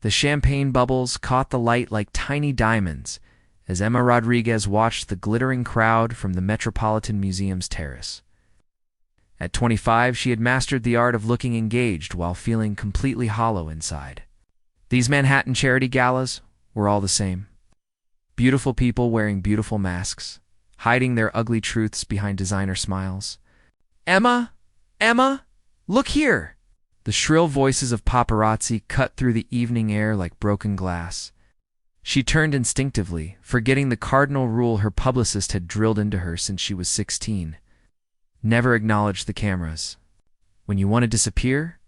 The champagne bubbles caught the light like tiny diamonds as Emma Rodriguez watched the glittering crowd from the Metropolitan Museum's terrace. At 25, she had mastered the art of looking engaged while feeling completely hollow inside. These Manhattan charity galas were all the same. Beautiful people wearing beautiful masks, hiding their ugly truths behind designer smiles. "Emma! Emma! Look here!" The shrill voices of paparazzi cut through the evening air like broken glass. She turned instinctively, forgetting the cardinal rule her publicist had drilled into her since she was 16. Never acknowledge the cameras. When you want to disappear?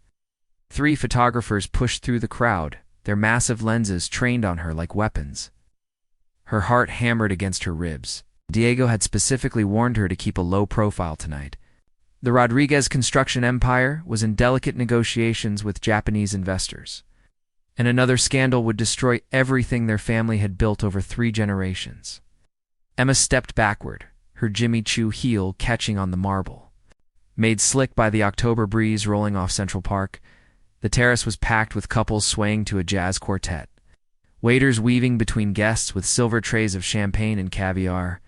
3 photographers pushed through the crowd, their massive lenses trained on her like weapons. Her heart hammered against her ribs. Diego had specifically warned her to keep a low profile tonight. The Rodriguez construction empire was in delicate negotiations with Japanese investors, and another scandal would destroy everything their family had built over 3 generations. Emma stepped backward, her Jimmy Choo heel catching on the marble. Made slick by the October breeze rolling off Central Park, the terrace was packed with couples swaying to a jazz quartet. Waiters weaving between guests with silver trays of champagne and caviar.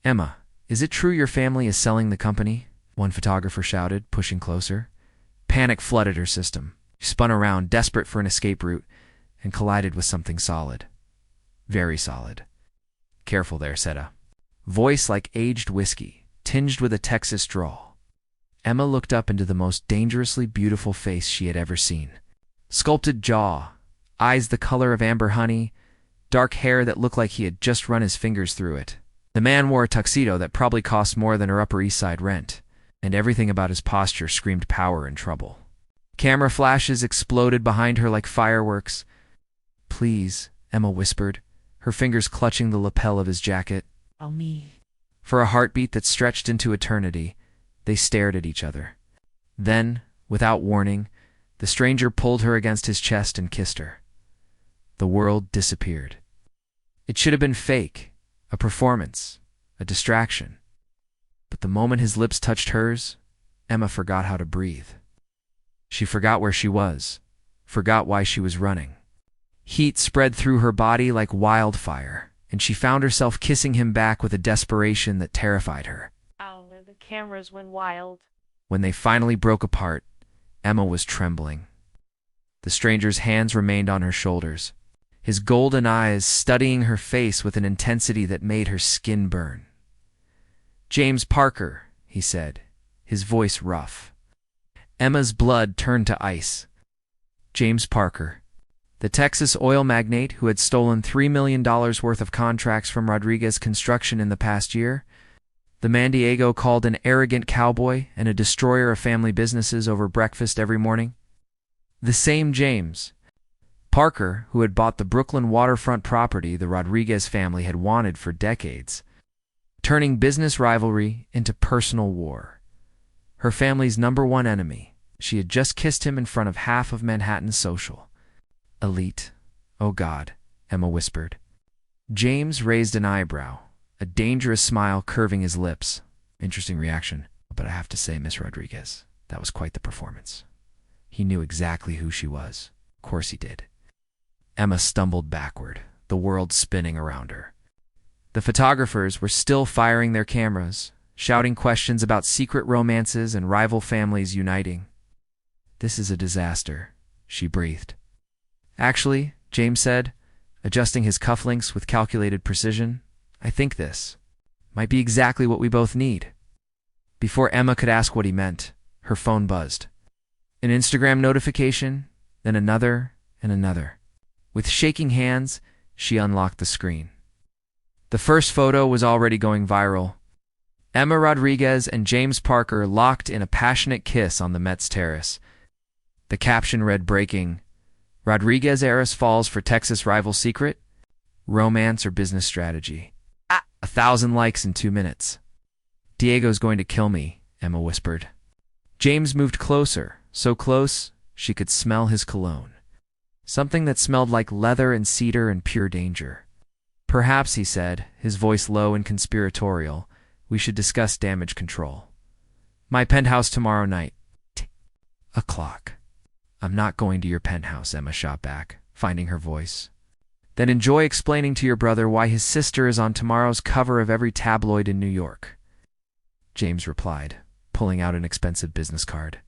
"Emma, is it true your family is selling the company?" one photographer shouted, pushing closer. Panic flooded her system. She spun around, desperate for an escape route, and collided with something solid. Very solid. "Careful there," said a voice like aged whiskey, tinged with a Texas drawl. Emma looked up into the most dangerously beautiful face she had ever seen. Sculpted jaw, eyes the color of amber honey, dark hair that looked like he had just run his fingers through it. The man wore a tuxedo that probably cost more than her Upper East Side rent, and everything about his posture screamed power and trouble. Camera flashes exploded behind her like fireworks. "Please," Emma whispered, her fingers clutching the lapel of his jacket. "Oh, me." For a heartbeat that stretched into eternity, they stared at each other. Then, without warning, the stranger pulled her against his chest and kissed her. The world disappeared. It should have been fake, a performance, a distraction. But the moment his lips touched hers, Emma forgot how to breathe. She forgot where she was, forgot why she was running. Heat spread through her body like wildfire, and she found herself kissing him back with a desperation that terrified her. Oh, the cameras went wild. When they finally broke apart, Emma was trembling. The stranger's hands remained on her shoulders, his golden eyes studying her face with an intensity that made her skin burn. "James Parker," he said, his voice rough. Emma's blood turned to ice. James Parker, the Texas oil magnate who had stolen $3 million worth of contracts from Rodriguez Construction in the past year, the man Diego called an arrogant cowboy and a destroyer of family businesses over breakfast every morning. The same James Parker who had bought the Brooklyn waterfront property the Rodriguez family had wanted for decades, turning business rivalry into personal war. Her family's #1 enemy. She had just kissed him in front of half of Manhattan's social elite. "Oh God," Emma whispered. James raised an eyebrow, a dangerous smile curving his lips. "Interesting reaction, but I have to say, Miss Rodriguez, that was quite the performance." He knew exactly who she was. Of course he did. Emma stumbled backward, the world spinning around her. The photographers were still firing their cameras, shouting questions about secret romances and rival families uniting. "This is a disaster," she breathed. "Actually," James said, adjusting his cufflinks with calculated precision, "I think this might be exactly what we both need." Before Emma could ask what he meant, her phone buzzed. An Instagram notification, then another and another. With shaking hands, she unlocked the screen. The first photo was already going viral. Emma Rodriguez and James Parker locked in a passionate kiss on the Mets terrace. The caption read, "Breaking. Rodriguez heiress falls for Texas rival secret? Romance or business strategy?" 1,000 likes in 2 minutes. "Diego's going to kill me," Emma whispered. James moved closer, so close she could smell his cologne. Something that smelled like leather and cedar and pure danger. "Perhaps," he said, his voice low and conspiratorial, "we should discuss damage control. My penthouse tomorrow night." O'clock. "I'm not going to your penthouse," Emma shot back, finding her voice. Then enjoy explaining to your brother why his sister is on tomorrow's cover of every tabloid in New York. James replied, pulling out an expensive business card.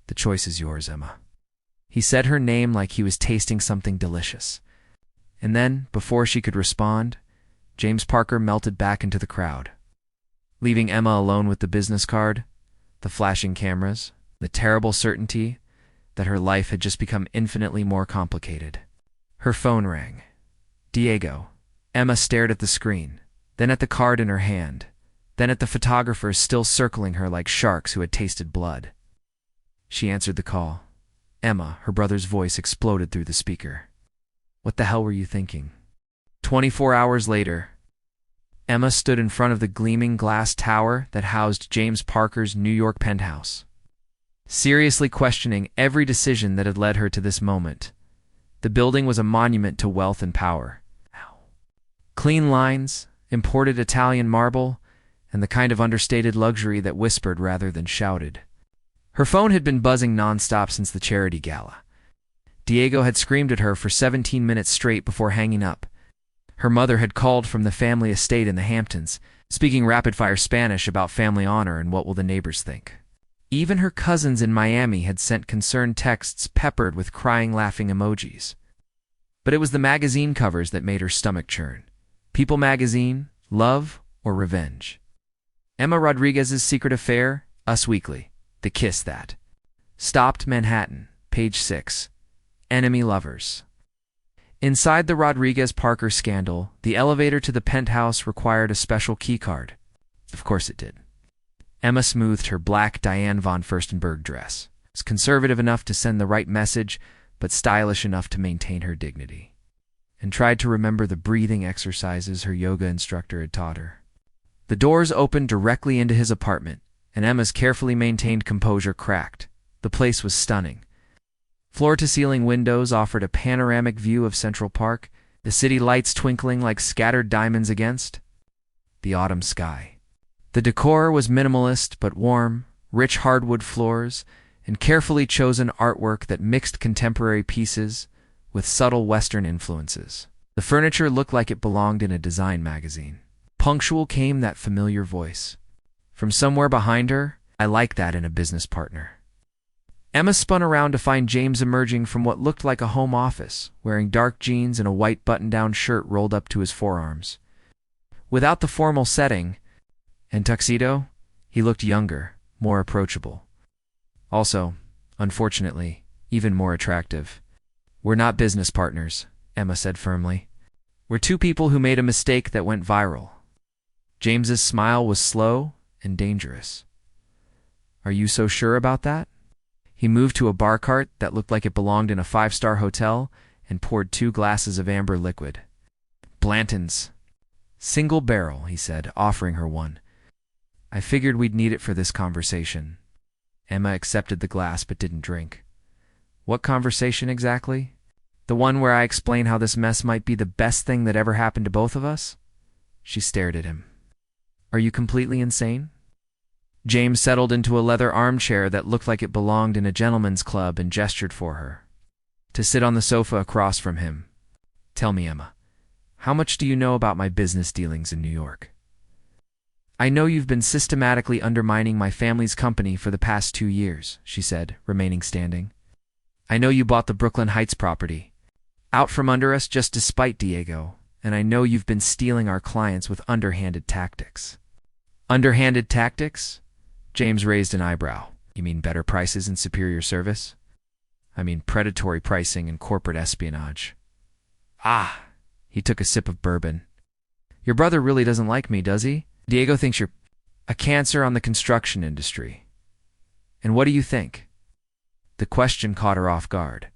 The choice is yours, Emma. He said her name like he was tasting something delicious. And then, before she could respond, James Parker melted back into the crowd, leaving Emma alone with the business card, the flashing cameras, the terrible certainty that her life had just become infinitely more complicated. Her phone rang. Diego. Emma stared at the screen, then at the card in her hand, then at the photographers still circling her like sharks who had tasted blood. She answered the call. Emma, her brother's voice exploded through the speaker. What the hell were you thinking? 24 hours later, Emma stood in front of the gleaming glass tower that housed James Parker's New York penthouse, seriously questioning every decision that had led her to this moment. The building was a monument to wealth and power. Clean lines, imported Italian marble, and the kind of understated luxury that whispered rather than shouted. Her phone had been buzzing nonstop since the charity gala. Diego had screamed at her for 17 minutes straight before hanging up. Her mother had called from the family estate in the Hamptons, speaking rapid-fire Spanish about family honor and what will the neighbors think. Even her cousins in Miami had sent concerned texts peppered with crying, laughing emojis. But it was the magazine covers that made her stomach churn. People magazine, Love, or Revenge. Emma Rodriguez's secret affair, Us Weekly, The Kiss That. Stopped Manhattan, page 6. Enemy lovers. Inside the Rodriguez-Parker scandal, the elevator to the penthouse required a special keycard. Of course it did. Emma smoothed her black Diane von Furstenberg dress. It was conservative enough to send the right message, but stylish enough to maintain her dignity, and tried to remember the breathing exercises her yoga instructor had taught her. The doors opened directly into his apartment, and Emma's carefully maintained composure cracked. The place was stunning. Floor-to-ceiling windows offered a panoramic view of Central Park, the city lights twinkling like scattered diamonds against the autumn sky. The decor was minimalist but warm, rich hardwood floors, and carefully chosen artwork that mixed contemporary pieces with subtle Western influences. The furniture looked like it belonged in a design magazine. Punctual came that familiar voice. From somewhere behind her, I like that in a business partner. Emma spun around to find James emerging from what looked like a home office, wearing dark jeans and a white button-down shirt rolled up to his forearms. Without the formal setting and tuxedo, he looked younger, more approachable. Also, unfortunately, even more attractive. We're not business partners, Emma said firmly. We're two people who made a mistake that went viral. James's smile was slow and dangerous. Are you so sure about that? He moved to a bar cart that looked like it belonged in a 5-star hotel and poured 2 glasses of amber liquid. Blanton's. Single barrel, he said, offering her one. I figured we'd need it for this conversation. Emma accepted the glass but didn't drink. What conversation exactly? The one where I explain how this mess might be the best thing that ever happened to both of us? She stared at him. Are you completely insane? James settled into a leather armchair that looked like it belonged in a gentleman's club and gestured for her to sit on the sofa across from him. Tell me, Emma, how much do you know about my business dealings in New York? I know you've been systematically undermining my family's company for the past 2 years, she said, remaining standing. I know you bought the Brooklyn Heights property, out from under us just to spite Diego, and I know you've been stealing our clients with underhanded tactics. Underhanded tactics? James raised an eyebrow. You mean better prices and superior service? I mean predatory pricing and corporate espionage. Ah, he took a sip of bourbon. Your brother really doesn't like me, does he? Diego thinks you're a cancer on the construction industry. And what do you think? The question caught her off guard.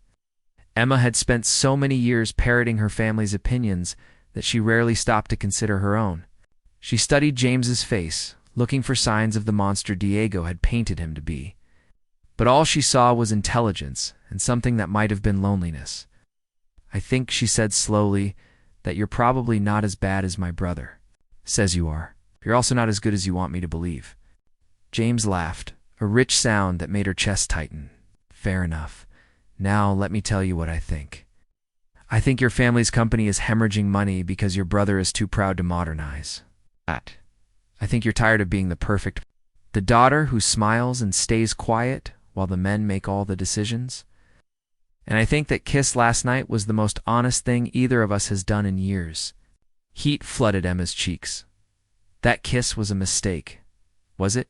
Emma had spent so many years parroting her family's opinions that she rarely stopped to consider her own. She studied James's face, looking for signs of the monster Diego had painted him to be. But all she saw was intelligence and something that might have been loneliness. I think, she said slowly, that you're probably not as bad as my brother says you are. You're also not as good as you want me to believe. James laughed, a rich sound that made her chest tighten. Fair enough. Now let me tell you what I think. I think your family's company is hemorrhaging money because your brother is too proud to modernize. That. I think you're tired of being the daughter who smiles and stays quiet while the men make all the decisions. And I think that kiss last night was the most honest thing either of us has done in years. Heat flooded Emma's cheeks. That kiss was a mistake, was it?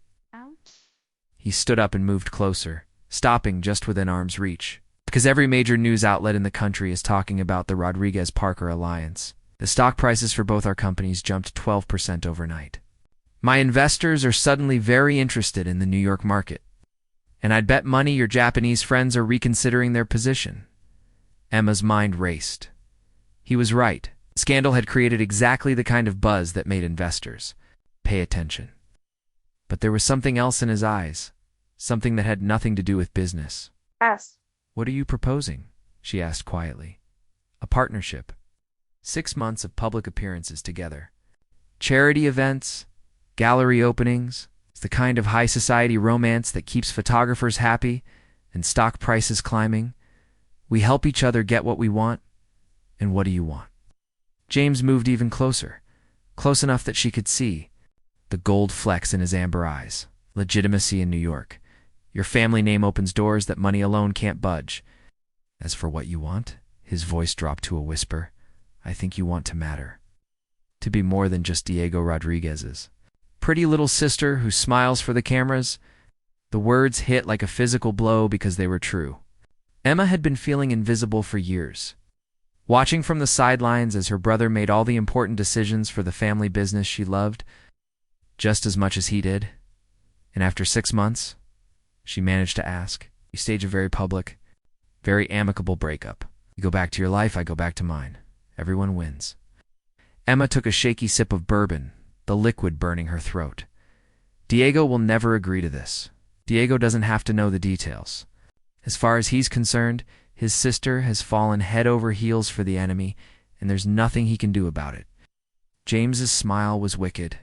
He stood up and moved closer, stopping just within arm's reach. Because every major news outlet in the country is talking about the Rodriguez-Parker alliance. The stock prices for both our companies jumped 12% overnight. My investors are suddenly very interested in the New York market. And I'd bet money your Japanese friends are reconsidering their position. Emma's mind raced. He was right. The scandal had created exactly the kind of buzz that made investors pay attention. But there was something else in his eyes, something that had nothing to do with business. Yes. What are you proposing? She asked quietly. A partnership. 6 months of public appearances together. Charity events, gallery openings. It's the kind of high society romance that keeps photographers happy and stock prices climbing. We help each other get what we want. And what do you want? James moved even closer, close enough that she could see the gold flecks in his amber eyes. Legitimacy in New York. Your family name opens doors that money alone can't budge. As for what you want, his voice dropped to a whisper, I think you want to matter. To be more than just Diego Rodriguez's pretty little sister who smiles for the cameras. The words hit like a physical blow because they were true. Emma had been feeling invisible for years, watching from the sidelines as her brother made all the important decisions for the family business she loved, just as much as he did. And after 6 months, she managed to ask, you stage a very public, very amicable breakup. You go back to your life, I go back to mine. Everyone wins. Emma took a shaky sip of bourbon, the liquid burning her throat. Diego will never agree to this. Diego doesn't have to know the details. As far as he's concerned, his sister has fallen head over heels for the enemy, and there's nothing he can do about it. James's smile was wicked,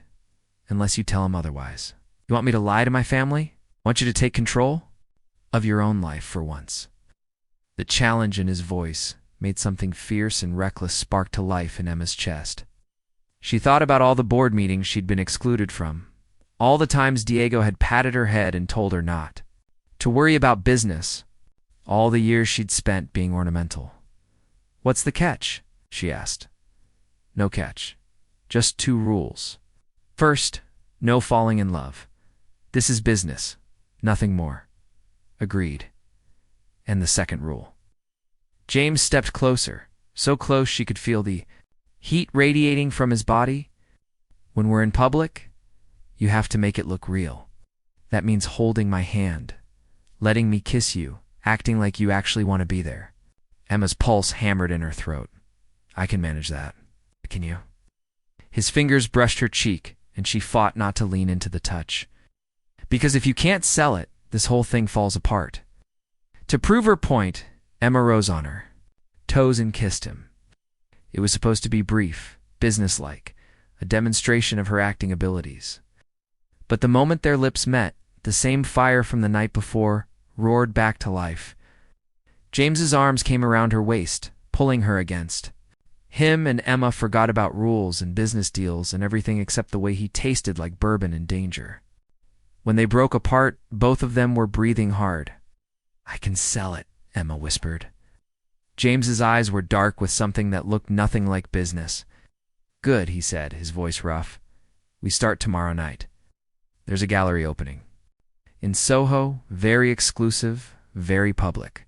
unless you tell him otherwise. You want me to lie to my family? I want you to take control of your own life for once. The challenge in his voice made something fierce and reckless spark to life in Emma's chest. She thought about all the board meetings she'd been excluded from, all the times Diego had patted her head and told her not to worry about business, all the years she'd spent being ornamental. What's the catch? She asked. No catch. Just 2 rules. First, no falling in love. This is business, nothing more. Agreed. And the second rule. James stepped closer, so close she could feel the heat radiating from his body. When we're in public, you have to make it look real. That means holding my hand, letting me kiss you, acting like you actually want to be there. Emma's pulse hammered in her throat. I can manage that. Can you? His fingers brushed her cheek, and she fought not to lean into the touch. Because if you can't sell it, this whole thing falls apart. To prove her point, Emma rose on her toes and kissed him. It was supposed to be brief, businesslike, a demonstration of her acting abilities. But the moment their lips met, the same fire from the night before roared back to life. James's arms came around her waist, pulling her against. Him and Emma forgot about rules and business deals and everything except the way he tasted like bourbon and danger. When they broke apart, both of them were breathing hard. I can sell it, Emma whispered. James's eyes were dark with something that looked nothing like business. Good, he said, his voice rough. We start tomorrow night. There's a gallery opening. In Soho, very exclusive, very public.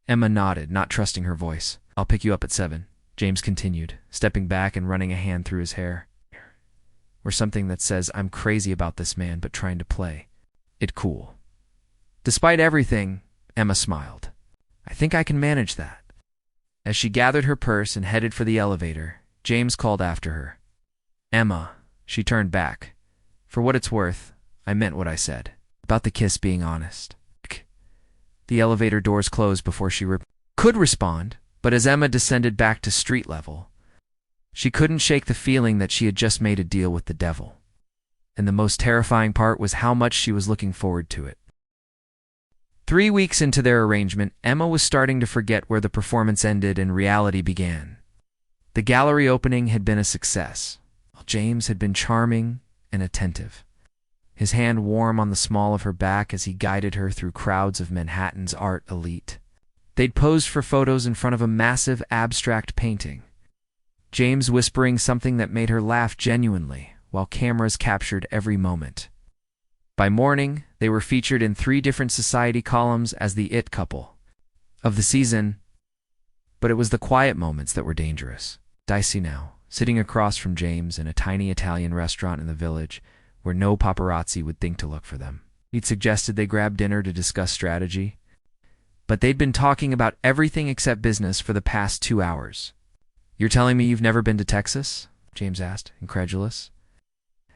Emma nodded, not trusting her voice. I'll pick you up at 7, James continued, stepping back and running a hand through his hair. Or something that says, I'm crazy about this man, but trying to play it cool. Despite everything, Emma smiled. I think I can manage that. As she gathered her purse and headed for the elevator, James called after her. Emma, she turned back. For what it's worth, I meant what I said. About the kiss being honest. The elevator doors closed before she could respond, but as Emma descended back to street level, she couldn't shake the feeling that she had just made a deal with the devil. And the most terrifying part was how much she was looking forward to it. 3 weeks into their arrangement, Emma was starting to forget where the performance ended and reality began. The gallery opening had been a success. James had been charming and attentive, his hand warm on the small of her back as he guided her through crowds of Manhattan's art elite. They'd posed for photos in front of a massive abstract painting, James whispering something that made her laugh genuinely, while cameras captured every moment. By morning, they were featured in 3 different society columns as the it couple of the season. But it was the quiet moments that were dangerous. Dicey now, sitting across from James in a tiny Italian restaurant in the village where no paparazzi would think to look for them. He'd suggested they grab dinner to discuss strategy, but they'd been talking about everything except business for the past 2 hours. "You're telling me you've never been to Texas?" James asked, incredulous,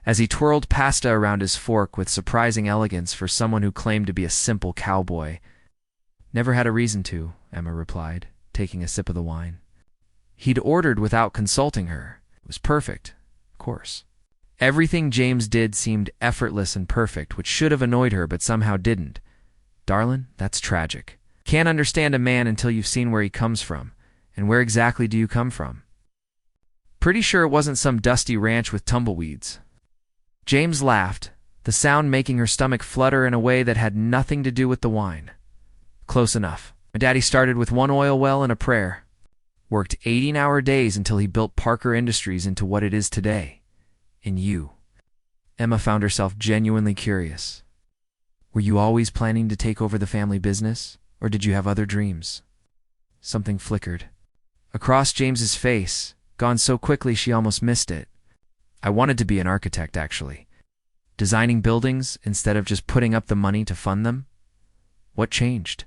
as he twirled pasta around his fork with surprising elegance for someone who claimed to be a simple cowboy. "Never had a reason to," Emma replied, taking a sip of the wine. He'd ordered without consulting her. It was perfect, of course. Everything James did seemed effortless and perfect, which should have annoyed her but somehow didn't. "Darlin', that's tragic. Can't understand a man until you've seen where he comes from. And where exactly do you come from?" "Pretty sure it wasn't some dusty ranch with tumbleweeds." James laughed, the sound making her stomach flutter in a way that had nothing to do with the wine. "Close enough. My daddy started with 1 oil well and a prayer. Worked 18-hour days until he built Parker Industries into what it is today. In you." Emma found herself genuinely curious. "Were you always planning to take over the family business, or did you have other dreams?" Something flickered across James's face, gone so quickly she almost missed it. "I wanted to be an architect, actually. Designing buildings instead of just putting up the money to fund them." "What changed?"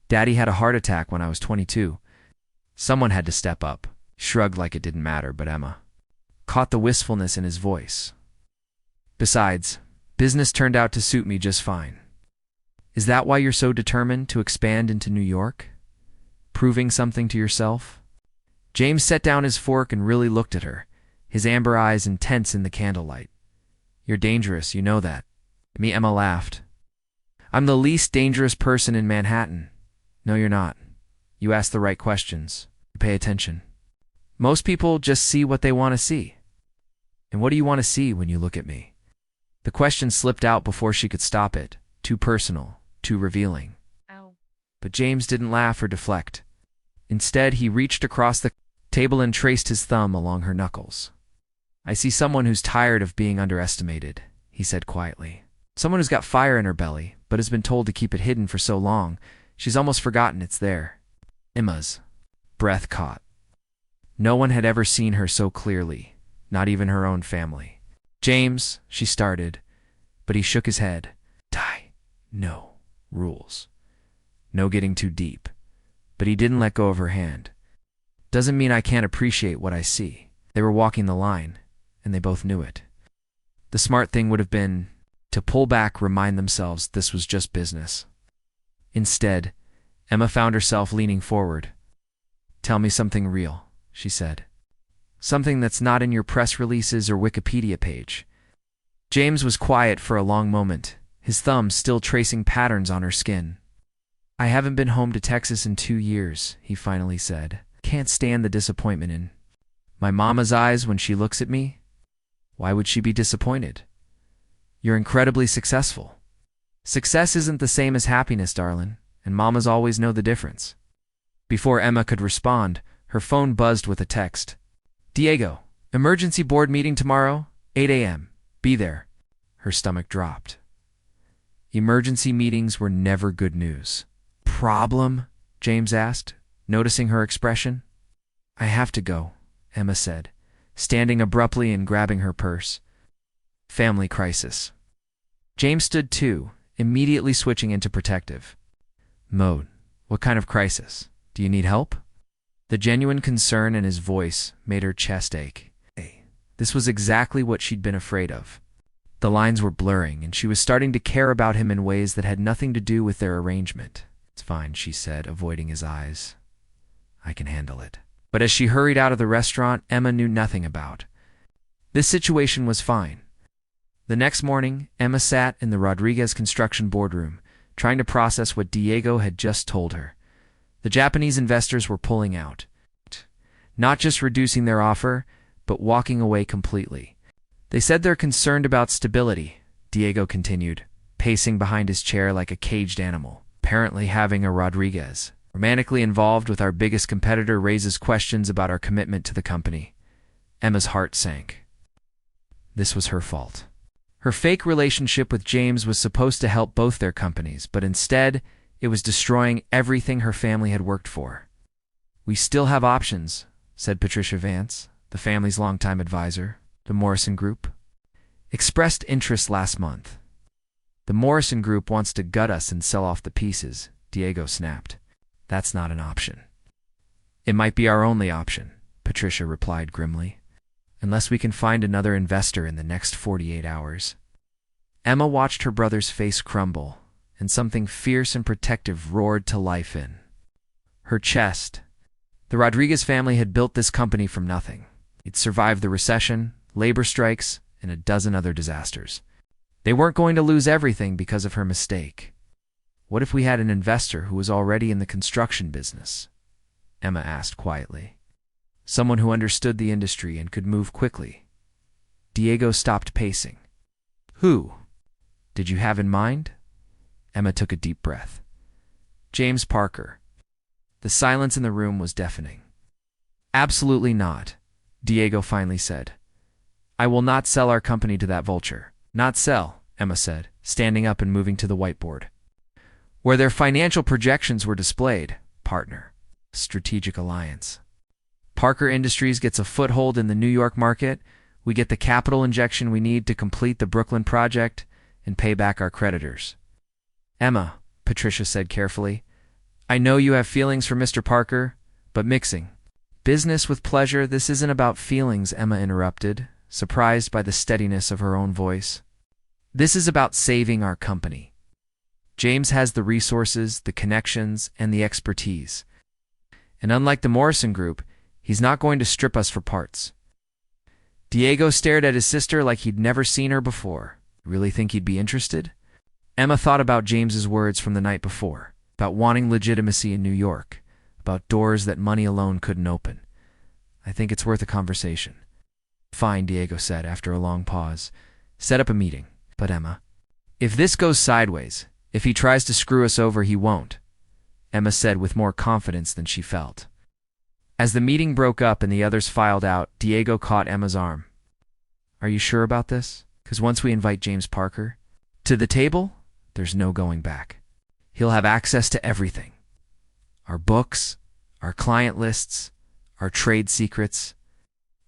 "Daddy had a heart attack when I was 22. Someone had to step up." Shrugged like it didn't matter, but Emma caught the wistfulness in his voice. "Besides, business turned out to suit me just fine." "Is that why you're so determined to expand into New York? Proving something to yourself?" James set down his fork and really looked at her, his amber eyes intense in the candlelight. "You're dangerous, you know that." Emma laughed. "I'm the least dangerous person in Manhattan." "No, you're not. You ask the right questions. You pay attention. Most people just see what they want to see." "And what do you want to see when you look at me?" The question slipped out before she could stop it. Too personal, too revealing. Ow. But James didn't laugh or deflect. Instead, he reached across the table and traced his thumb along her knuckles. "I see someone who's tired of being underestimated," he said quietly. "Someone who's got fire in her belly, but has been told to keep it hidden for so long, she's almost forgotten it's there." Emma's breath caught. No one had ever seen her so clearly, not even her own family. "James," she started, but he shook his head. "No rules. No getting too deep." But he didn't let go of her hand. "Doesn't mean I can't appreciate what I see." They were walking the line, and they both knew it. The smart thing would have been to pull back, remind themselves this was just business. Instead, Emma found herself leaning forward. "Tell me something real," she said. "Something that's not in your press releases or Wikipedia page." James was quiet for a long moment, his thumb still tracing patterns on her skin. "I haven't been home to Texas in 2 years, he finally said. "Can't stand the disappointment in my mama's eyes when she looks at me." "Why would she be disappointed? You're incredibly successful." "Success isn't the same as happiness, darling, and mamas always know the difference." Before Emma could respond, her phone buzzed with a text. "Diego, emergency board meeting tomorrow, 8 a.m. Be there." Her stomach dropped. Emergency meetings were never good news. "Problem?" James asked, noticing her expression. "I have to go," Emma said, standing abruptly and grabbing her purse. "Family crisis." James stood too, immediately switching into protective mode. "What kind of crisis? Do you need help?" The genuine concern in his voice made her chest ache. This was exactly what she'd been afraid of. The lines were blurring, and she was starting to care about him in ways that had nothing to do with their arrangement. "It's fine," she said, avoiding his eyes. "I can handle it." But as she hurried out of the restaurant, Emma knew nothing about. This situation was fine. The next morning, Emma sat in the Rodriguez construction boardroom, trying to process what Diego had just told her. The Japanese investors were pulling out, not just reducing their offer, but walking away completely. They said they're concerned about stability, Diego continued, pacing behind his chair like a caged animal. Apparently having a Rodriguez romantically involved with our biggest competitor raises questions about our commitment to the company. Emma's heart sank. This was her fault. Her fake relationship with James was supposed to help both their companies, but instead, it was destroying everything her family had worked for. "We still have options," said Patricia Vance, the family's longtime advisor. The Morrison Group expressed interest last month. "The Morrison Group wants to gut us and sell off the pieces," Diego snapped. "That's not an option." "It might be our only option," Patricia replied grimly, "unless we can find another investor in the next 48 hours. Emma watched her brother's face crumble, and something fierce and protective roared to life in her chest. The Rodriguez family had built this company from nothing. It survived the recession, labor strikes, and a dozen other disasters. They weren't going to lose everything because of her mistake. "What if we had an investor who was already in the construction business?" Emma asked quietly. "Someone who understood the industry and could move quickly." Diego stopped pacing. "Who did you have in mind?" Emma took a deep breath. "James Parker." The silence in the room was deafening. "Absolutely not," Diego finally said. "I will not sell our company to that vulture." "Not sell," Emma said, standing up and moving to the whiteboard, where their financial projections were displayed. "Partner. Strategic alliance. Parker Industries gets a foothold in the New York market. We get the capital injection we need to complete the Brooklyn project and pay back our creditors." "Emma," Patricia said carefully, "I know you have feelings for Mr. Parker, but mixing business with pleasure, this isn't about feelings," Emma interrupted, surprised by the steadiness of her own voice. "This is about saving our company. James has the resources, the connections, and the expertise. And unlike the Morrison Group, he's not going to strip us for parts." Diego stared at his sister like he'd never seen her before. "Really think he'd be interested?" Emma thought about James's words from the night before, about wanting legitimacy in New York, about doors that money alone couldn't open. "I think it's worth a conversation." "Fine," Diego said after a long pause. "Set up a meeting." "But Emma, if this goes sideways, if he tries to screw us over, he won't," Emma said with more confidence than she felt. As the meeting broke up and the others filed out, Diego caught Emma's arm. "Are you sure about this? Because once we invite James Parker to the table, there's no going back. He'll have access to everything. Our books, our client lists, our trade secrets."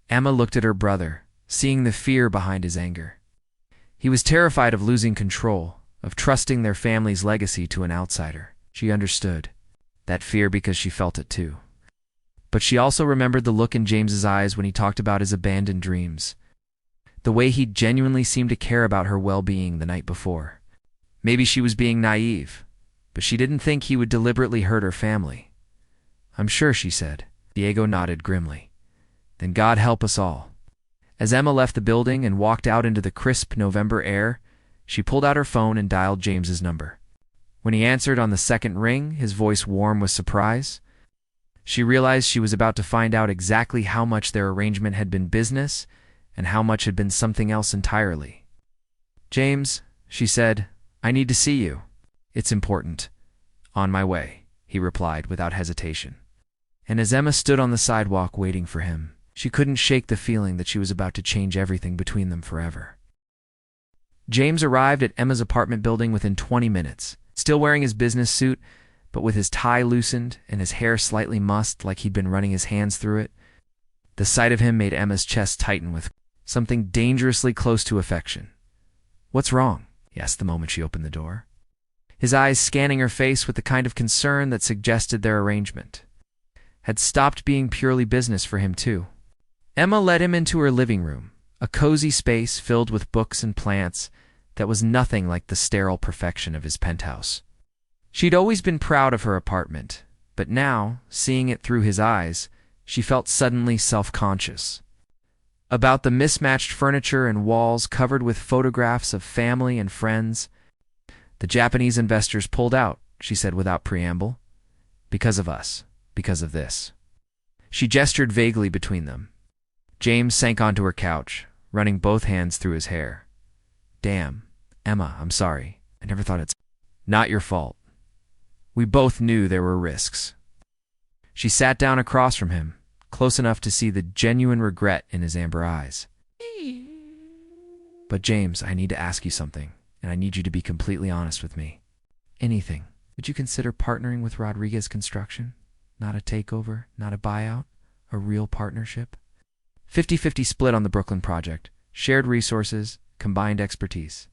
Emma looked at her brother, seeing the fear behind his anger. He was terrified of losing control, of trusting their family's legacy to an outsider. She understood that fear because she felt it too. But she also remembered the look in James's eyes when he talked about his abandoned dreams, the way he genuinely seemed to care about her well-being the night before. Maybe she was being naive, but she didn't think he would deliberately hurt her family. "I'm sure," she said. Diego nodded grimly. "Then God help us all." As Emma left the building and walked out into the crisp November air, she pulled out her phone and dialed James's number. When he answered on the second ring, his voice warm with surprise, she realized she was about to find out exactly how much their arrangement had been business and how much had been something else entirely. "James," she said, "I need to see you." "It's important." "On my way," he replied without hesitation. And as Emma stood on the sidewalk waiting for him, she couldn't shake the feeling that she was about to change everything between them forever. James arrived at Emma's apartment building within 20 minutes, still wearing his business suit, but with his tie loosened and his hair slightly mussed like he'd been running his hands through it. The sight of him made Emma's chest tighten with something dangerously close to affection. "What's wrong?" he asked the moment she opened the door, his eyes scanning her face with the kind of concern that suggested their arrangement had stopped being purely business for him too. Emma led him into her living room, a cozy space filled with books and plants that was nothing like the sterile perfection of his penthouse. She'd always been proud of her apartment, but now, seeing it through his eyes, she felt suddenly self-conscious about the mismatched furniture and walls covered with photographs of family and friends, The Japanese investors pulled out, she said without preamble. Because of us. Because of this. She gestured vaguely between them. James sank onto her couch, running both hands through his hair. Damn, Emma, I'm sorry. I never thought it's not your fault. We both knew there were risks. She sat down across from him, close enough to see the genuine regret in his amber eyes. But James, I need to ask you something, and I need you to be completely honest with me. Anything. Would you consider partnering with Rodriguez Construction? Not a takeover, not a buyout, a real partnership? 50-50 split on the Brooklyn project, shared resources, combined expertise.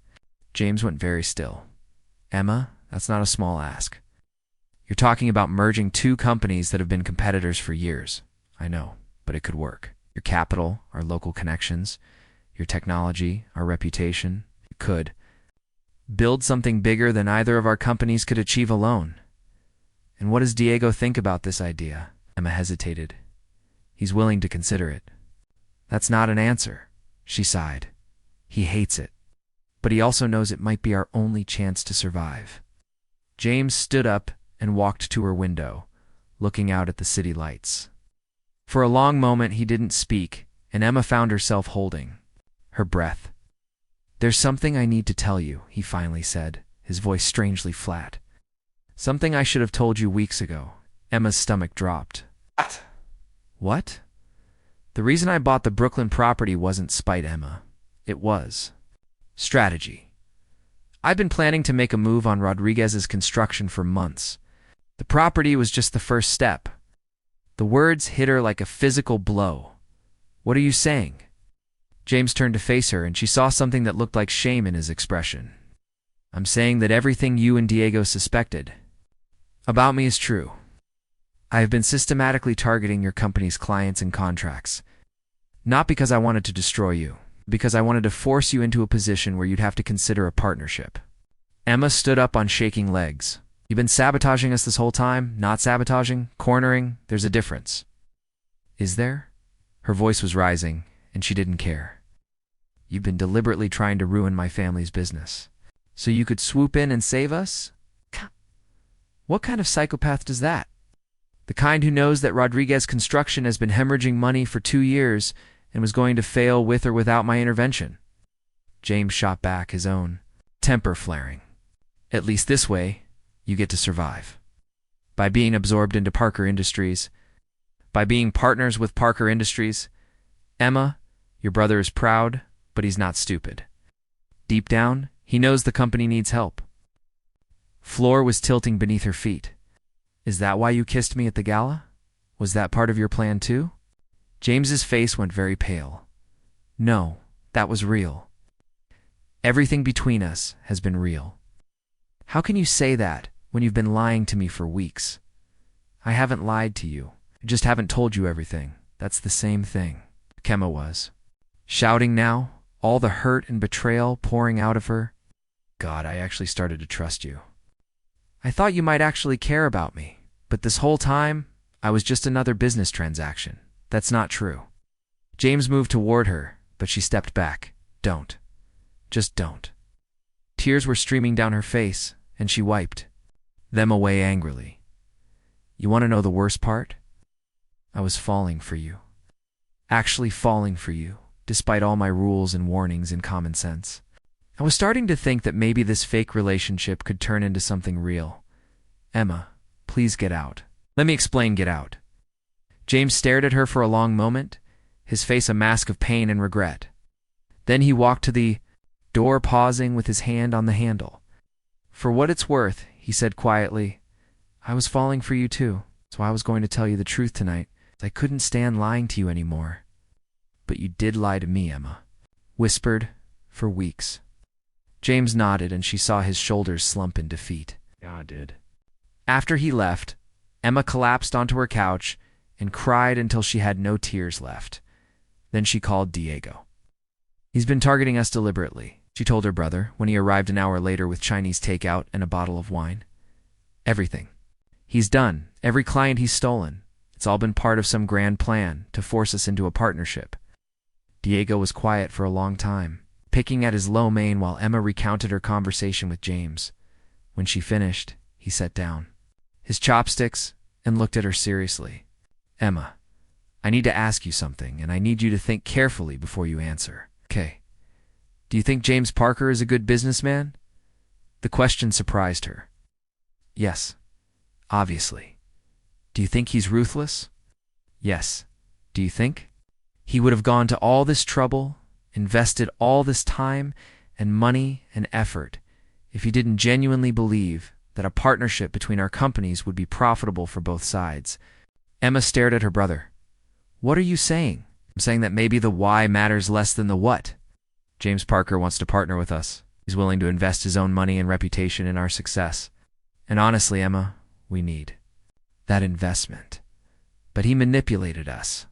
James went very still. Emma, that's not a small ask. You're talking about merging two companies that have been competitors for years. I know, but it could work. Your capital, our local connections, your technology, our reputation. It could. Build something bigger than either of our companies could achieve alone. And what does Diego think about this idea? Emma hesitated. He's willing to consider it. That's not an answer, she sighed. He hates it. But he also knows it might be our only chance to survive. James stood up and walked to her window, looking out at the city lights. For a long moment he didn't speak, and Emma found herself holding her breath. There's something I need to tell you, he finally said, his voice strangely flat. Something I should have told you weeks ago. Emma's stomach dropped. What? The reason I bought the Brooklyn property wasn't spite, Emma. It was strategy. I've been planning to make a move on Rodriguez's construction for months. The property was just the first step. The words hit her like a physical blow. What are you saying? James turned to face her, and she saw something that looked like shame in his expression. I'm saying that everything you and Diego suspected about me is true. I have been systematically targeting your company's clients and contracts. Not because I wanted to destroy you, because I wanted to force you into a position where you'd have to consider a partnership. Emma stood up on shaking legs. You've been sabotaging us this whole time? Not sabotaging? Cornering? There's a difference. Is there? Her voice was rising, and she didn't care. You've been deliberately trying to ruin my family's business. So you could swoop in and save us? What kind of psychopath does that? The kind who knows that Rodriguez Construction has been hemorrhaging money for 2 years and was going to fail with or without my intervention. James shot back, his own temper flaring. At least this way, you get to survive. By being absorbed into Parker Industries, by being partners with Parker Industries. Emma, your brother is proud, but he's not stupid. Deep down, he knows the company needs help. Floor was tilting beneath her feet. Is that why you kissed me at the gala? Was that part of your plan too? James's face went very pale. No, that was real. Everything between us has been real. How can you say that when you've been lying to me for weeks? I haven't lied to you. I just haven't told you everything. That's the same thing. Emma was shouting now, all the hurt and betrayal pouring out of her. God, I actually started to trust you. I thought you might actually care about me, but this whole time, I was just another business transaction. That's not true. James moved toward her, but she stepped back. Don't. Just don't. Tears were streaming down her face, and she wiped them away angrily. You want to know the worst part? I was falling for you. Actually falling for you, despite all my rules and warnings and common sense. I was starting to think that maybe this fake relationship could turn into something real. Emma, please get out. Let me explain, get out. James stared at her for a long moment, his face a mask of pain and regret. Then he walked to the door, pausing with his hand on the handle. For what it's worth, he said quietly, I was falling for you too, so I was going to tell you the truth tonight. I couldn't stand lying to you anymore. But you did lie to me, Emma. Whispered, for weeks. James nodded, and she saw his shoulders slump in defeat. Yeah, I did. After he left, Emma collapsed onto her couch and cried until she had no tears left. Then she called Diego. He's been targeting us deliberately, she told her brother when he arrived an hour later with Chinese takeout and a bottle of wine. Everything. He's done. Every client he's stolen. It's all been part of some grand plan to force us into a partnership. Diego was quiet for a long time, picking at his low mane while Emma recounted her conversation with James. When she finished, he sat down, his chopsticks, and looked at her seriously. Emma, I need to ask you something, and I need you to think carefully before you answer. Okay. Do you think James Parker is a good businessman? The question surprised her. Yes, obviously. Do you think he's ruthless? Yes. Do you think? He would have gone to all this trouble, invested all this time and money and effort, if he didn't genuinely believe that a partnership between our companies would be profitable for both sides. Emma stared at her brother. What are you saying? I'm saying that maybe the why matters less than the what. James Parker wants to partner with us. He's willing to invest his own money and reputation in our success. And honestly, Emma, we need that investment. But he manipulated us.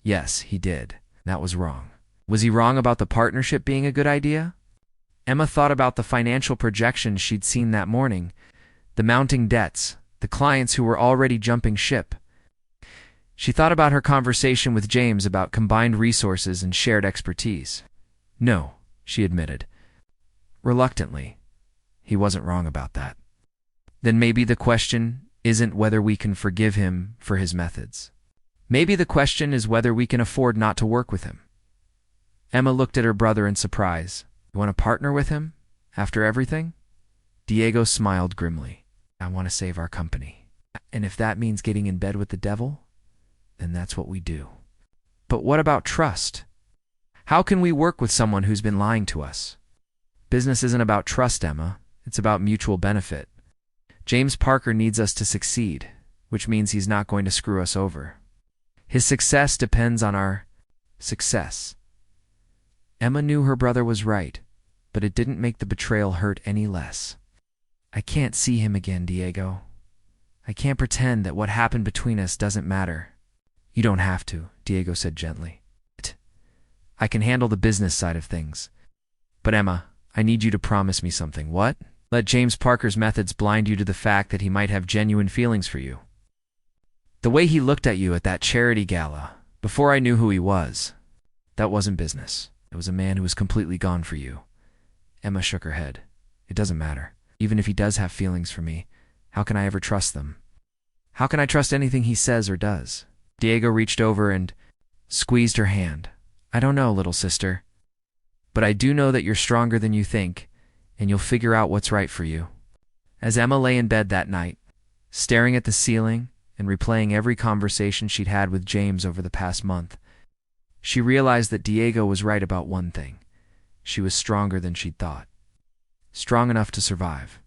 Yes, he did. That was wrong. Was he wrong about the partnership being a good idea? Emma thought about the financial projections she'd seen that morning, the mounting debts, the clients who were already jumping ship. She thought about her conversation with James about combined resources and shared expertise. No, she admitted. Reluctantly, he wasn't wrong about that. Then maybe the question isn't whether we can forgive him for his methods. Maybe the question is whether we can afford not to work with him. Emma looked at her brother in surprise. You want to partner with him? After everything? Diego smiled grimly. I want to save our company. And if that means getting in bed with the devil, then that's what we do. But what about trust? How can we work with someone who's been lying to us? Business isn't about trust, Emma. It's about mutual benefit. James Parker needs us to succeed, which means he's not going to screw us over. His success depends on our success. Emma knew her brother was right, but it didn't make the betrayal hurt any less. I can't see him again, Diego. I can't pretend that what happened between us doesn't matter. You don't have to, Diego said gently. I can handle the business side of things. But Emma, I need you to promise me something. What? Let James Parker's methods blind you to the fact that he might have genuine feelings for you. The way he looked at you at that charity gala, before I knew who he was, that wasn't business. It was a man who was completely gone for you. Emma shook her head. It doesn't matter. Even if he does have feelings for me, how can I ever trust them? How can I trust anything he says or does? Diego reached over and squeezed her hand. I don't know, little sister. But I do know that you're stronger than you think, and you'll figure out what's right for you. As Emma lay in bed that night, staring at the ceiling and replaying every conversation she'd had with James over the past month, she realized that Diego was right about one thing. She was stronger than she'd thought. Strong enough to survive.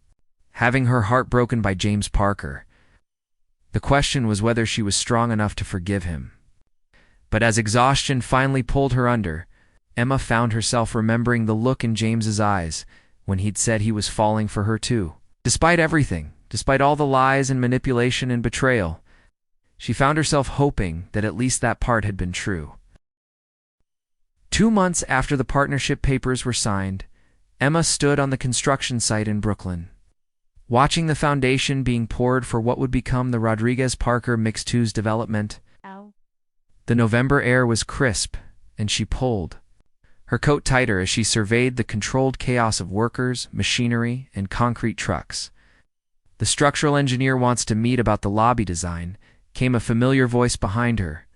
Having her heart broken by James Parker, the question was whether she was strong enough to forgive him. But as exhaustion finally pulled her under, Emma found herself remembering the look in James's eyes when he'd said he was falling for her too. Despite everything, despite all the lies and manipulation and betrayal, she found herself hoping that at least that part had been true. 2 months after the partnership papers were signed, Emma stood on the construction site in Brooklyn, watching the foundation being poured for what would become the Rodriguez-Parker mixed-use development. Ow. The November air was crisp, and she pulled her coat tighter as she surveyed the controlled chaos of workers, machinery, and concrete trucks. The structural engineer wants to meet about the lobby design, came a familiar voice behind her.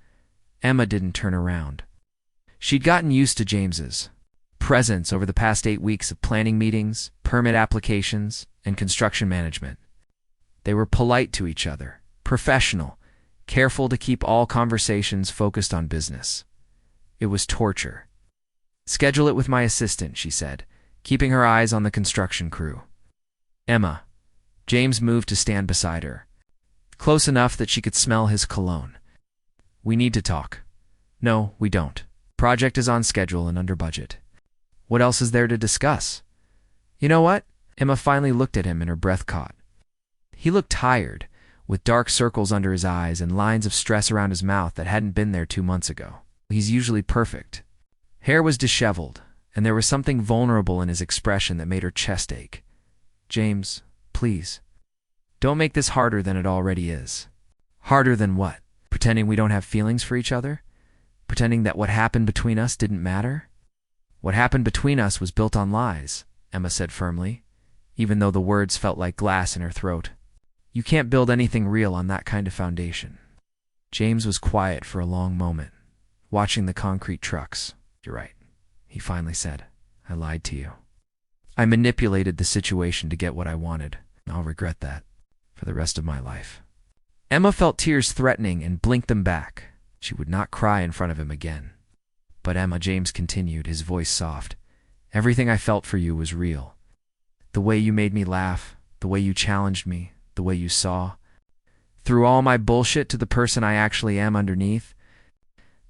Emma didn't turn around. She'd gotten used to James's presence over the past 8 weeks of planning meetings, permit applications, and construction management. They were polite to each other, professional, careful to keep all conversations focused on business. It was torture. Schedule it with my assistant, she said, keeping her eyes on the construction crew. Emma. James moved to stand beside her, close enough that she could smell his cologne. We need to talk. No, we don't. Project is on schedule and under budget. What else is there to discuss? You know what? Emma finally looked at him and her breath caught. He looked tired, with dark circles under his eyes and lines of stress around his mouth that hadn't been there 2 months ago. He's usually perfect. Hair was disheveled, and there was something vulnerable in his expression that made her chest ache. James, please. Don't make this harder than it already is. Harder than what? Pretending we don't have feelings for each other? Pretending that what happened between us didn't matter? What happened between us was built on lies, Emma said firmly. even though the words felt like glass in her throat. You can't build anything real on that kind of foundation. James was quiet for a long moment, watching the concrete trucks. You're right, he finally said. I lied to you. I manipulated the situation to get what I wanted. I'll regret that for the rest of my life. Emma felt tears threatening and blinked them back. She would not cry in front of him again. But Emma, James continued, his voice soft. Everything I felt for you was real. The way you made me laugh, the way you challenged me, the way you saw. Through all my bullshit to the person I actually am underneath.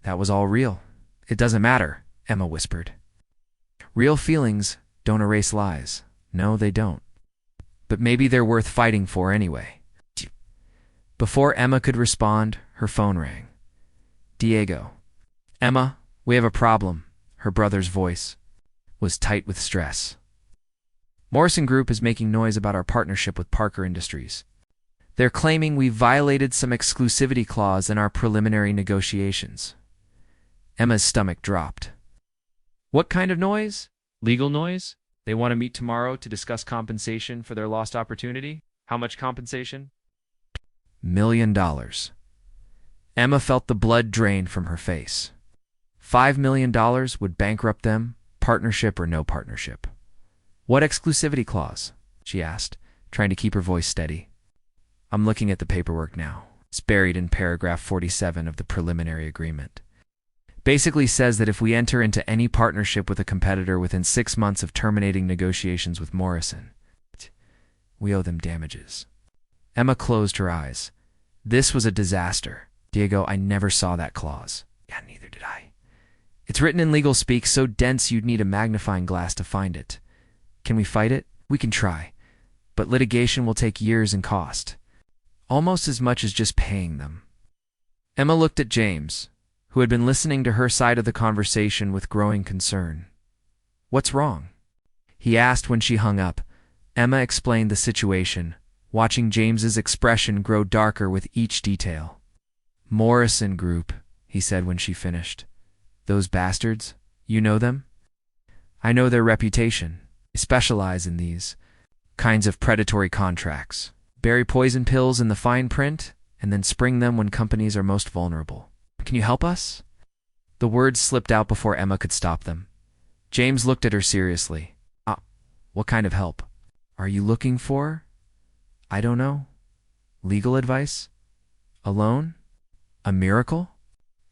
That was all real. It doesn't matter, Emma whispered. Real feelings don't erase lies. No, they don't. But maybe they're worth fighting for anyway. Before Emma could respond, her phone rang. Diego. Emma, we have a problem. Her brother's voice was tight with stress. Morrison Group is making noise about our partnership with Parker Industries. They're claiming we violated some exclusivity clause in our preliminary negotiations. Emma's stomach dropped. What kind of noise? Legal noise? They want to meet tomorrow to discuss compensation for their lost opportunity? How much compensation? $1 million. Emma felt the blood drain from her face. $5 million would bankrupt them, partnership or no partnership. What exclusivity clause? She asked, trying to keep her voice steady. I'm looking at the paperwork now. It's buried in paragraph 47 of the preliminary agreement. Basically says that if we enter into any partnership with a competitor within 6 months of terminating negotiations with Morrison, we owe them damages. Emma closed her eyes. This was a disaster. Diego, I never saw that clause. Yeah, neither did I. It's written in legal speak so dense you'd need a magnifying glass to find it. Can we fight it? We can try. But litigation will take years and cost. Almost as much as just paying them. Emma looked at James, who had been listening to her side of the conversation with growing concern. What's wrong? He asked when she hung up. Emma explained the situation, watching James's expression grow darker with each detail. Morrison Group, he said when she finished. Those bastards, you know them? I know their reputation. They specialize in these kinds of predatory contracts. Bury poison pills in the fine print, and then spring them when companies are most vulnerable. Can you help us? The words slipped out before Emma could stop them. James looked at her seriously. What kind of help? Are you looking for? I don't know. Legal advice? A loan? A miracle?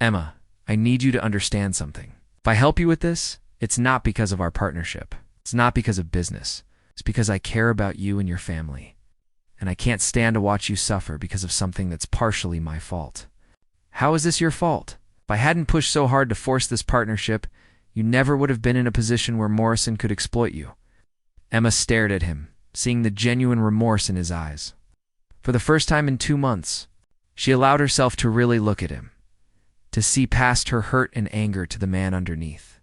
Emma, I need you to understand something. If I help you with this, it's not because of our partnership. It's not because of business. It's because I care about you and your family. And I can't stand to watch you suffer because of something that's partially my fault. How is this your fault? If I hadn't pushed so hard to force this partnership, you never would have been in a position where Morrison could exploit you. Emma stared at him, seeing the genuine remorse in his eyes. For the first time in 2 months, she allowed herself to really look at him, to see past her hurt and anger to the man underneath.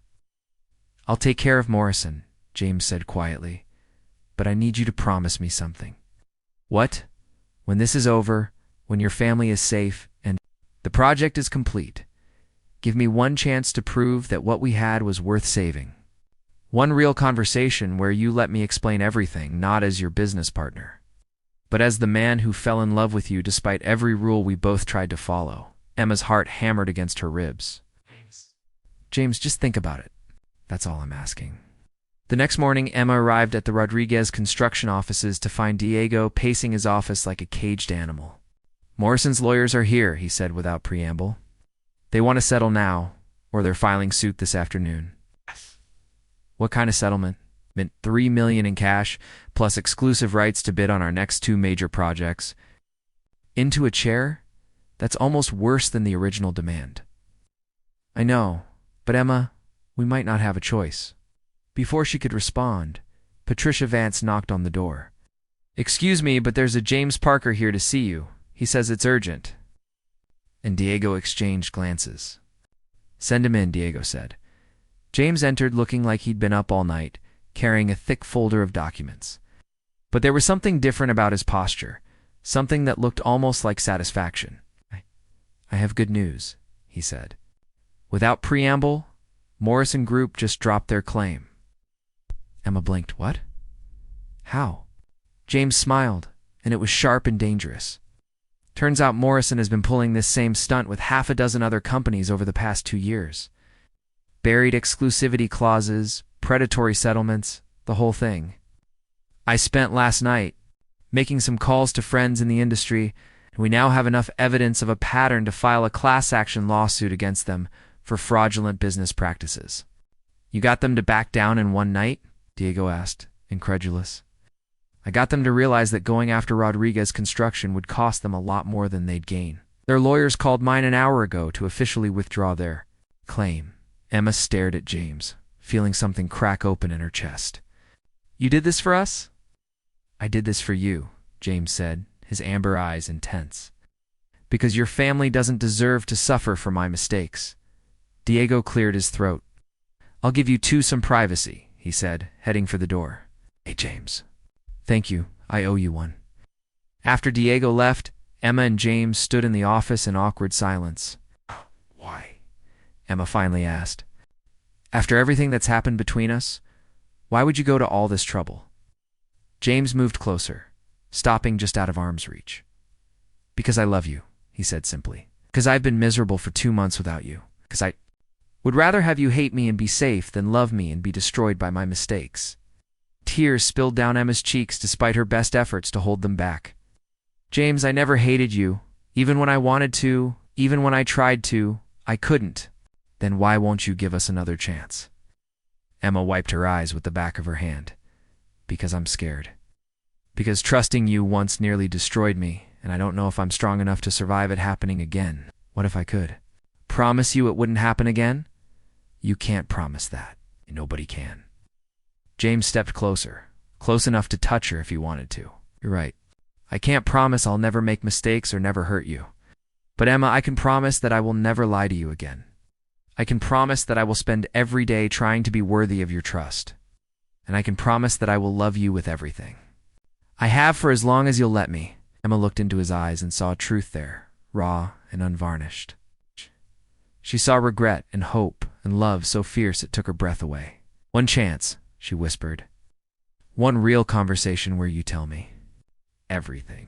I'll take care of Morrison, James said quietly, but I need you to promise me something. What? When this is over, when your family is safe, and the project is complete, give me one chance to prove that what we had was worth saving. One real conversation where you let me explain everything, not as your business partner, but as the man who fell in love with you despite every rule we both tried to follow. Emma's heart hammered against her ribs. James, just think about it. That's all I'm asking. The next morning, Emma arrived at the Rodriguez construction offices to find Diego pacing his office like a caged animal. Morrison's lawyers are here, he said without preamble. They want to settle now, or they're filing suit this afternoon. What kind of settlement? Meant $3 million in cash, plus exclusive rights to bid on our next 2 major projects. Into a chair? That's almost worse than the original demand. I know, but Emma, we might not have a choice. Before she could respond, Patricia Vance knocked on the door. Excuse me, but there's a James Parker here to see you. He says it's urgent. And Diego exchanged glances. Send him in, Diego said. James entered looking like he'd been up all night, carrying a thick folder of documents. But there was something different about his posture, something that looked almost like satisfaction. I have good news, he said. Without preamble, Morrison Group just dropped their claim. Emma blinked. What? How? James smiled, and it was sharp and dangerous. Turns out Morrison has been pulling this same stunt with half a dozen other companies over the past 2 years. Buried exclusivity clauses, predatory settlements, the whole thing. I spent last night making some calls to friends in the industry, and we now have enough evidence of a pattern to file a class action lawsuit against them for fraudulent business practices. You got them to back down in one night? Diego asked, incredulous. I got them to realize that going after Rodriguez Construction would cost them a lot more than they'd gain. Their lawyers called mine an hour ago to officially withdraw their claim. Emma stared at James, feeling something crack open in her chest. You did this for us? I did this for you, James said, his amber eyes intense. Because your family doesn't deserve to suffer for my mistakes. Diego cleared his throat. I'll give you two some privacy, he said, heading for the door. Hey, James. Thank you, I owe you one. After Diego left, Emma and James stood in the office in awkward silence. Why? Emma finally asked. After everything that's happened between us, why would you go to all this trouble? James moved closer, stopping just out of arm's reach. Because I love you, he said simply. Because I've been miserable for 2 months without you. Because I would rather have you hate me and be safe than love me and be destroyed by my mistakes. Tears spilled down Emma's cheeks despite her best efforts to hold them back. James, I never hated you. Even when I wanted to, even when I tried to, I couldn't. Then why won't you give us another chance? Emma wiped her eyes with the back of her hand. Because I'm scared. Because trusting you once nearly destroyed me, and I don't know if I'm strong enough to survive it happening again. What if I could? Promise you it wouldn't happen again? You can't promise that. Nobody can. James stepped closer, close enough to touch her if he wanted to. You're right. I can't promise I'll never make mistakes or never hurt you. But Emma, I can promise that I will never lie to you again. I can promise that I will spend every day trying to be worthy of your trust. And I can promise that I will love you with everything. I have for as long as you'll let me. Emma looked into his eyes and saw truth there, raw and unvarnished. She saw regret and hope and love so fierce it took her breath away. One chance, she whispered. One real conversation where you tell me everything.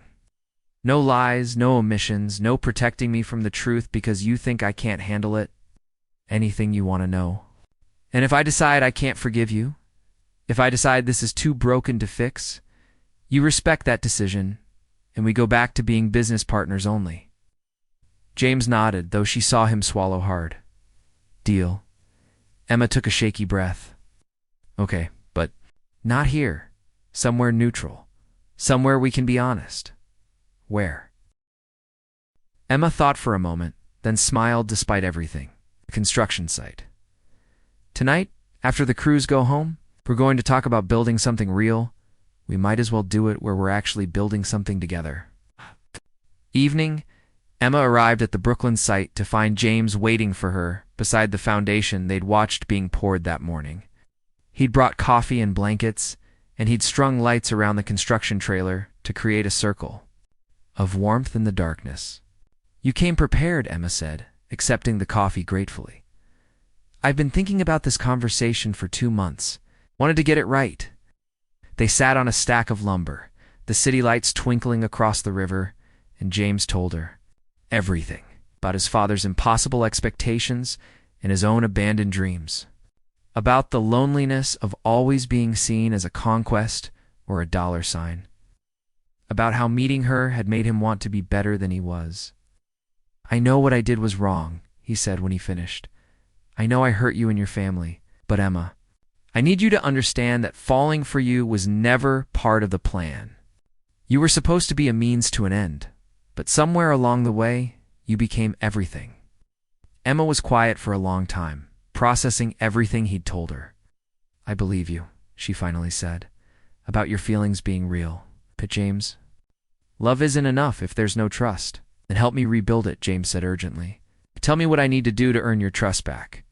No lies, no omissions, no protecting me from the truth because you think I can't handle it. Anything you want to know. And if I decide I can't forgive you, if I decide this is too broken to fix, you respect that decision, and we go back to being business partners only. James nodded, though she saw him swallow hard. Deal. Emma took a shaky breath. Okay, but not here. Somewhere neutral. Somewhere we can be honest. Where? Emma thought for a moment, then smiled despite everything. The construction site. Tonight, after the crews go home, we're going to talk about building something real. We might as well do it where we're actually building something together. Evening, Emma arrived at the Brooklyn site to find James waiting for her beside the foundation they'd watched being poured that morning. He'd brought coffee and blankets, and he'd strung lights around the construction trailer to create a circle of warmth in the darkness. You came prepared, Emma said, accepting the coffee gratefully. I've been thinking about this conversation for 2 months. Wanted to get it right. They sat on a stack of lumber, the city lights twinkling across the river, and James told her everything about his father's impossible expectations and his own abandoned dreams. About the loneliness of always being seen as a conquest or a dollar sign. About how meeting her had made him want to be better than he was. I know what I did was wrong, he said when he finished. I know I hurt you and your family, but Emma, I need you to understand that falling for you was never part of the plan. You were supposed to be a means to an end, but somewhere along the way, you became everything. Emma was quiet for a long time, processing everything he'd told her. I believe you, she finally said, about your feelings being real. But James, love isn't enough if there's no trust. Then help me rebuild it, James said urgently. Tell me what I need to do to earn your trust back.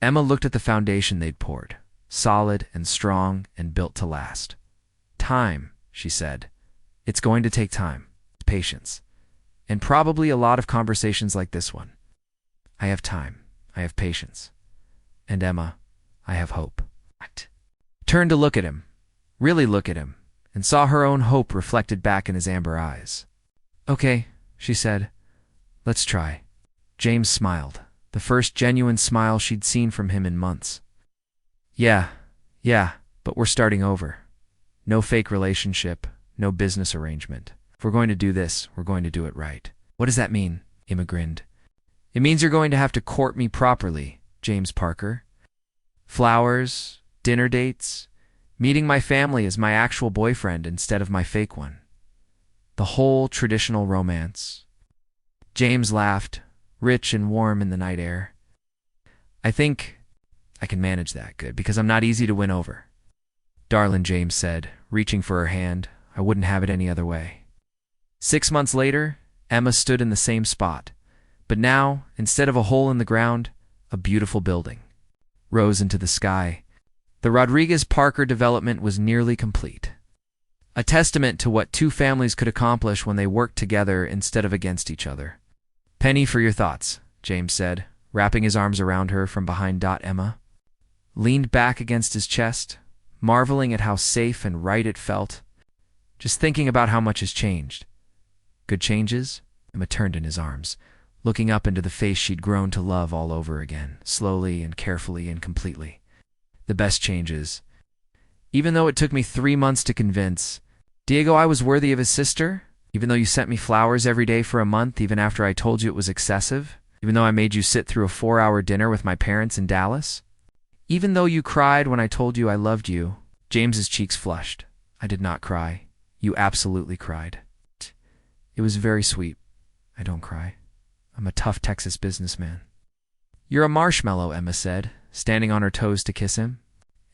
Emma looked at the foundation they'd poured, solid and strong and built to last. Time, she said. It's going to take time, patience, and probably a lot of conversations like this one. I have time. I have patience. And Emma, I have hope. What? Turned to look at him, really look at him, and saw her own hope reflected back in his amber eyes. "Okay," she said. "Let's try." James smiled, the first genuine smile she'd seen from him in months. Yeah, but we're starting over. No fake relationship, no business arrangement. If we're going to do this, we're going to do it right." "What does that mean?" Emma grinned. "It means you're going to have to court me properly, James Parker. Flowers, dinner dates, meeting my family as my actual boyfriend instead of my fake one. The whole traditional romance." James laughed, rich and warm in the night air. "I think I can manage that good, because I'm not easy to win over." "Darling," James said, reaching for her hand, "I wouldn't have it any other way." 6 months later, Emma stood in the same spot, but now, instead of a hole in the ground, a beautiful building rose into the sky. The Rodriguez-Parker development was nearly complete, a testament to what two families could accomplish when they worked together instead of against each other. "Penny, for your thoughts," James said, wrapping his arms around her from behind. Emma leaned back against his chest, marveling at how safe and right it felt. "Just thinking about how much has changed." "Good changes?" Emma turned in his arms, looking up into the face she'd grown to love all over again, slowly and carefully and completely. "The best changes. Even though it took me 3 months to convince Diego I was worthy of his sister, even though you sent me flowers every day for a month, even after I told you it was excessive, even though I made you sit through a 4-hour dinner with my parents in Dallas, even though you cried when I told you I loved you." James's cheeks flushed. "I did not cry. You absolutely cried." "It was very sweet. I don't cry. I'm a tough Texas businessman." "You're a marshmallow," Emma said, standing on her toes to kiss him.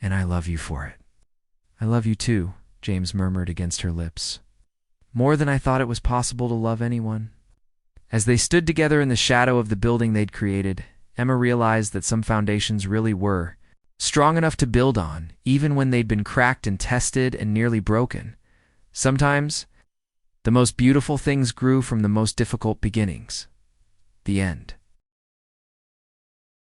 "And I love you for it." "I love you too," James murmured against her lips. "More than I thought it was possible to love anyone." As they stood together in the shadow of the building they'd created, Emma realized that some foundations really were strong enough to build on, even when they'd been cracked and tested and nearly broken. Sometimes, the most beautiful things grew from the most difficult beginnings. The end.